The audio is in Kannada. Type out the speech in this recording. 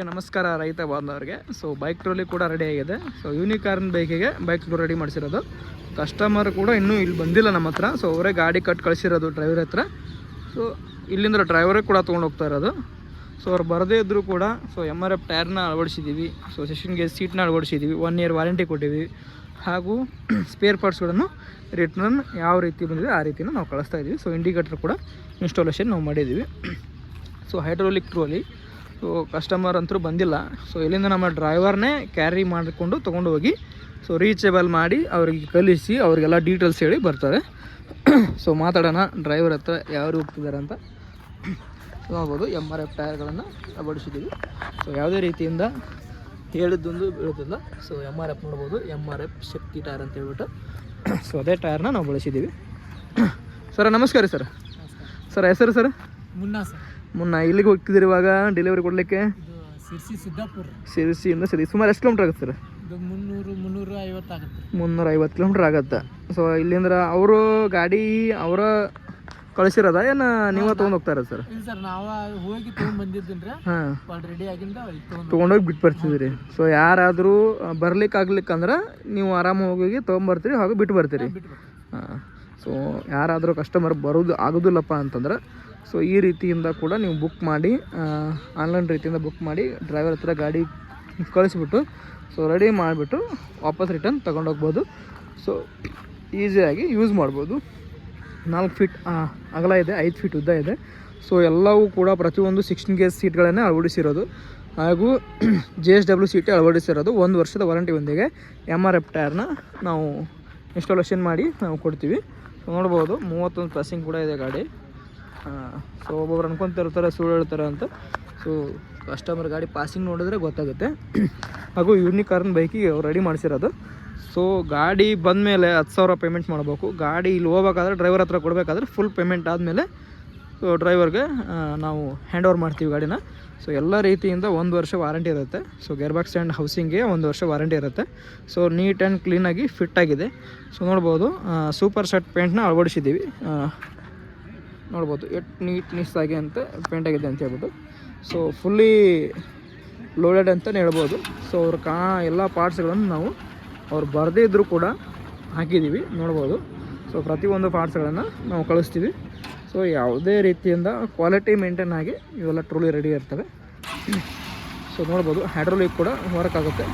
ನಮಸ್ಕಾರ ರೈತ ಬಾಂಧವರಿಗೆ. ಸೊ ಬೈಕ್ ಟ್ರೋಲಿ ಕೂಡ ರೆಡಿ ಆಗಿದೆ. ಸೊ ಯೂನಿಕಾರ್ನ್ ಬೈಕಿಗೆ ಬೈಕ್ ರೆಡಿ ಮಾಡಿಸಿರೋದು. ಕಸ್ಟಮರ್ ಕೂಡ ಇನ್ನೂ ಇಲ್ಲಿ ಬಂದಿಲ್ಲ ನಮ್ಮ ಹತ್ರ. ಸೊ ಅವರೇ ಗಾಡಿ ಕಟ್ ಕಳಿಸಿರೋದು ಡ್ರೈವರ್ ಹತ್ರ. ಸೊ ಇಲ್ಲಿಂದ ಡ್ರೈವರೇ ಕೂಡ ತೊಗೊಂಡು ಹೋಗ್ತಾ ಇರೋದು. ಸೊ ಅವ್ರು ಬರದೇ ಇದ್ದರೂ ಕೂಡ ಸೊ MRF ಟೈರ್ನ ಅಳವಡಿಸಿದ್ದೀವಿ. ಸೊ ಸೆಷನ್ ಗೇಜ್ ಸೀಟ್ನ ಅಳವಡಿಸಿದ್ದೀವಿ. 1 ಇಯರ್ ವಾರಂಟಿ ಕೊಟ್ಟಿದ್ದೀವಿ. ಹಾಗೂ ಸ್ಪೇರ್ ಪಾರ್ಟ್ಸ್ಗಳನ್ನು ರಿಟರ್ನ್ ಯಾವ ರೀತಿ ಬಂದಿದೆ ಆ ರೀತಿನ ನಾವು ಕಳಿಸ್ತಾ ಇದ್ದೀವಿ. ಸೊ ಇಂಡಿಕೇಟರ್ ಕೂಡ ಇನ್ಸ್ಟಾಲೇಷನ್ ನಾವು ಮಾಡಿದ್ದೀವಿ. So hydraulic trolley. So customer ಅಂತೂ ಬಂದಿಲ್ಲ. ಸೊ ಇಲ್ಲಿಂದ ನಮ್ಮ ಡ್ರೈವರ್ನೇ ಕ್ಯಾರಿ ಮಾಡಿಕೊಂಡು ತೊಗೊಂಡು ಹೋಗಿ ಸೊ ರೀಚೇಬಲ್ ಮಾಡಿ ಅವರಿಗೆ ಕಲಿಸಿ ಅವರಿಗೆಲ್ಲ ಡೀಟೇಲ್ಸ್ ಹೇಳಿ ಬರ್ತಾರೆ. ಸೊ ಮಾತಾಡೋಣ ಡ್ರೈವರ್ ಹತ್ರ ಯಾವ ಹೋಗ್ತಿದ್ದಾರೆ ಅಂತ. ನೋಡ್ಬೋದು MRF ಟೈರ್ಗಳನ್ನು ಅಳವಡಿಸಿದ್ದೀವಿ. ಸೊ ಯಾವುದೇ ರೀತಿಯಿಂದ ಹೇಳಿದ್ದೊಂದು ಬೀಳುತ್ತಿಲ್ಲ. ಸೊ MRF ನೋಡ್ಬೋದು, MRF ಶಕ್ತಿ ಟೈರ್ ಅಂತ ಹೇಳ್ಬಿಟ್ಟು. ಸೊ ಅದೇ ಟೈರ್ನ ನಾವು ಬಳಸಿದ್ದೀವಿ. ಸರ್ ನಮಸ್ಕಾರ ಸರ್. ಸರ್ ಹೆಸರು ಸರ್? ಮುನ್ನ. ಇಲ್ಲಿಗೆ ಹೋಗ್ತಿದ್ದೀರಿ ಇವಾಗ ಡೆಲಿವರಿ ಕೊಡಲಿಕ್ಕೆ? ಶಿರ್ಸಿಯಿಂದ ಸುಮಾರು ಎಷ್ಟು ಕಿಲೋಮೀಟ್ರ್ ಆಗುತ್ತೆ ಸರ್? 350 ಕಿಲೋಮೀಟ್ರ್ ಆಗುತ್ತೆ. ಸೊ ಇಲ್ಲಿಂದ ಅವರು ಗಾಡಿ ಅವರ ಕಳಿಸಿರೋದ ಏನು ನೀವು ತೊಗೊಂಡು ಹೋಗ್ತಾ ಇರೋದು ಸರ್? ಹಾಂ, ತೊಗೊಂಡೋಗಿ ಬಿಟ್ಟು ಬರ್ತಿದ್ದೀರಿ. ಸೊ ಯಾರಾದರೂ ಬರ್ಲಿಕ್ಕಂದ್ರೆ ನೀವು ಆರಾಮಾಗಿ ಹೋಗಿ ತೊಗೊಂಬರ್ತೀರಿ ಹಾಗೂ ಬಿಟ್ಟು ಬರ್ತೀರಿ. ಹಾಂ. ಸೊ ಯಾರಾದರೂ ಕಸ್ಟಮರ್ ಆಗೋದಿಲ್ಲಪ್ಪ ಅಂತಂದ್ರೆ ಸೊ ಈ ರೀತಿಯಿಂದ ಕೂಡ ನೀವು ಬುಕ್ ಮಾಡಿ, ಆನ್ಲೈನ್ ರೀತಿಯಿಂದ ಬುಕ್ ಮಾಡಿ ಡ್ರೈವರ್ ಹತ್ರ ಗಾಡಿ ಕಳಿಸ್ಬಿಟ್ಟು ಸೊ ರೆಡಿ ಮಾಡಿಬಿಟ್ಟು ವಾಪಸ್ ರಿಟರ್ನ್ ತೊಗೊಂಡೋಗ್ಬೋದು. ಸೊ ಈಸಿಯಾಗಿ ಯೂಸ್ ಮಾಡ್ಬೋದು. 4 ಫೀಟ್ ಅಗಲ ಇದೆ, 5 ಫೀಟ್ ಉದ್ದ ಇದೆ. ಸೊ ಎಲ್ಲವೂ ಕೂಡ ಪ್ರತಿಯೊಂದು 16 ಗೇಜ್ ಸೀಟ್ಗಳನ್ನೇ ಅಳವಡಿಸಿರೋದು ಹಾಗೂ JSW ಸೀಟೇ ಅಳವಡಿಸಿರೋದು. 1 ವರ್ಷದ ವಾರಂಟಿ ಒಂದಿಗೆ MRF ಟೈರ್ನ ನಾವು ಇನ್ಸ್ಟಾಲೇಷನ್ ಮಾಡಿ ನಾವು ಕೊಡ್ತೀವಿ. ಸೊ ನೋಡ್ಬೋದು 31 ಪಾಸಿಂಗ್ ಕೂಡ ಇದೆ ಗಾಡಿ. ಸೊ ಒಬ್ಬೊಬ್ರು ಅನ್ಕೊತಿರ್ತಾರೆ ಸುಳ್ಳು ಹೇಳ್ತಾರೆ ಅಂತ. ಸೊ ಕಸ್ಟಮರ್ ಗಾಡಿ ಪಾಸಿಂಗ್ ನೋಡಿದ್ರೆ ಗೊತ್ತಾಗುತ್ತೆ. ಹಾಗೂ ಯೂನಿಕಾರ್ನ್ ಬೈಕಿಗೆ ಅವ್ರು ರೆಡಿ ಮಾಡಿಸಿರೋದು. ಸೊ ಗಾಡಿ ಬಂದಮೇಲೆ 10,000 ಪೇಮೆಂಟ್ ಮಾಡಬೇಕು. ಗಾಡಿ ಇಲ್ಲಿ ಹೋಗ್ಬೇಕಾದ್ರೆ ಡ್ರೈವರ್ ಹತ್ರ ಕೊಡಬೇಕಾದ್ರೆ ಫುಲ್ ಪೇಮೆಂಟ್ ಆದಮೇಲೆ ಸೊ ಡ್ರೈವರ್ಗೆ ನಾವು ಹ್ಯಾಂಡ್ ಓವರ್ ಮಾಡ್ತೀವಿ ಗಾಡಿನ. ಸೊ ಎಲ್ಲ ರೀತಿಯಿಂದ 1 ವರ್ಷ ವಾರಂಟಿ ಇರುತ್ತೆ. ಸೊ ಗೇರ್ ಬಾಕ್ಸ್ ಆ್ಯಂಡ್ ಹೌಸಿಂಗ್ಗೆ 1 ವರ್ಷ ವಾರಂಟಿ ಇರುತ್ತೆ. ಸೊ ನೀಟ್ ಆ್ಯಂಡ್ ಕ್ಲೀನಾಗಿ ಫಿಟ್ ಆಗಿದೆ. ಸೊ ನೋಡ್ಬೋದು ಸೂಪರ್ ಸೆಟ್ ಪೇಂಟ್ನ ಅಳವಡಿಸಿದ್ದೀವಿ. ನೋಡ್ಬೋದು ಎಷ್ಟು ನೀಟ್ನೆಸ್ ಆಗಿ ಅಂತ ಪೇಂಟ್ ಆಗಿದೆ ಅಂತ ಹೇಳ್ಬಿಟ್ಟು. ಸೊ ಫುಲ್ಲಿ ಲೋಡೆಡ್ ಅಂತಲೇ ಹೇಳ್ಬೋದು. ಸೊ ಅವ್ರ ಎಲ್ಲ ಪಾರ್ಟ್ಸ್ಗಳನ್ನು ನಾವು ಅವ್ರು ಬರದೇ ಇದ್ದರೂ ಕೂಡ ಹಾಕಿದ್ದೀವಿ. ನೋಡ್ಬೋದು. ಸೊ ಪ್ರತಿಯೊಂದು ಪಾರ್ಟ್ಸ್ಗಳನ್ನು ನಾವು ಕಳಿಸ್ತೀವಿ. ಸೊ ಯಾವುದೇ ರೀತಿಯಿಂದ ಕ್ವಾಲಿಟಿ ಮೇಂಟೈನ್ ಆಗಿ ಇವೆಲ್ಲ ಟ್ರೋಲಿ ರೆಡಿ ಇರ್ತವೆ. ಸೊ ನೋಡ್ಬೋದು ಹೈಡ್ರೋಲಿಕ್ ಕೂಡ ವರ್ಕ್ ಆಗುತ್ತೆ.